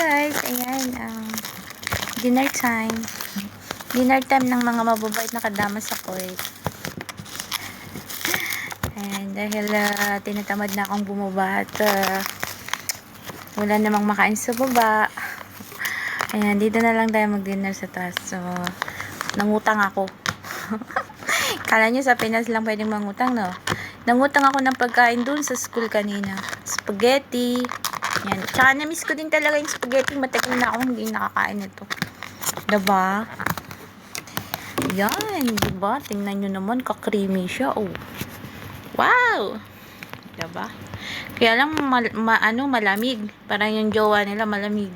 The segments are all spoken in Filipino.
guys, ayan, dinner time. Dinner time ng mga mababait na kadama sa Kuwait. And dahil tinatamad na akong bumaba at wala namang makain sa baba. Ayan, dito na lang tayo mag-dinner sa taas. So, nangutang ako. Kala nyo sa Pinas lang pwedeng mangutang, no? Nangutang ako ng pagkain dun sa school kanina. Spaghetti. Yan. Tsaka na-miss ko din talaga yung spaghetti. Matagal na akong hindi nakakain ito. Diba? Yan. Diba? Tingnan nyo naman. Ka-creamy siya. Oh. Wow! Diba? Kaya lang malamig. Parang yung jowa nila malamig.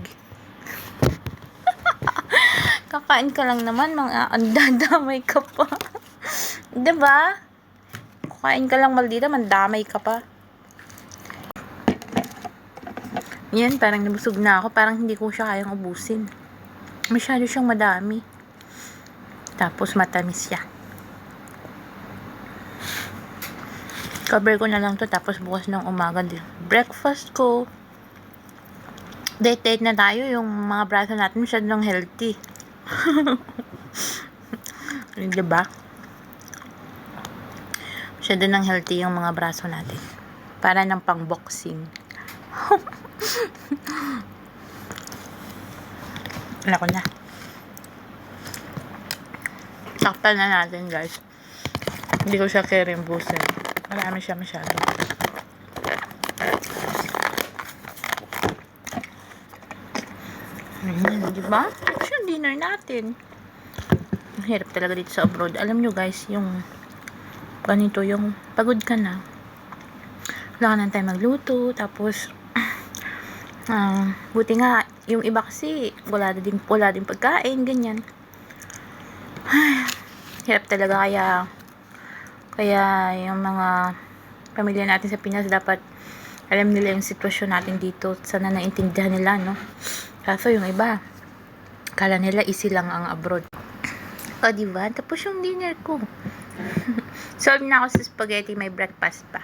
Kakain ka lang naman. Mga andadamay ka pa. Diba? Kakain ka lang maldita. Mandamay ka pa. Yan, parang nabusog na ako. Parang hindi ko siya kayang ubusin. Masyado siyang madami. Tapos matamis siya. Cover ko na lang to. Tapos bukas ng umaga din. Breakfast ko. Date na tayo. Yung mga braso natin masyadong healthy. Diba? Masyado ng healthy yung mga braso natin. Para ng pang-boxing. Wala ko na. Saktan na natin, guys. Hindi ko siya kirimbusin. Marami siya masyado. Diba? Ito siya dinner natin. Ang hirap talaga dito sa abroad. Alam nyo, guys, yung ganito, yung pagod ka na. Wala ka na tayo magluto. Tapos buti nga yung iba kasi wala din pagkain, ganyan. Hirap talaga. Kaya yung mga pamilya natin sa Pinas dapat alam nila yung sitwasyon natin dito. Sana naintindihan nila, no? Kaso yung iba kala nila easy lang ang abroad. O diba? Tapos yung dinner ko. Solve na ako sa spaghetti, may breakfast pa.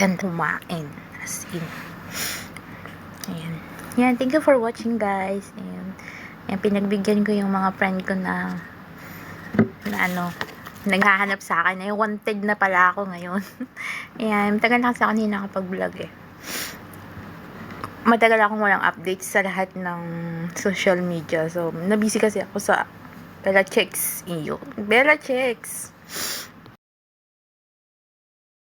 Ganda kumain. As in. Ayan. Yan. Thank you for watching, guys. Ayan. Ayan. Pinagbigyan ko yung mga friend ko na naghahanap sa akin. Ay, wanted na pala ako ngayon. Ayan. Matagal na kasi ako hindi nakapag-vlog eh. Matagal akong walang updates sa lahat ng social media. So, nabisi kasi ako sa Bella Chicks. Bella Chicks.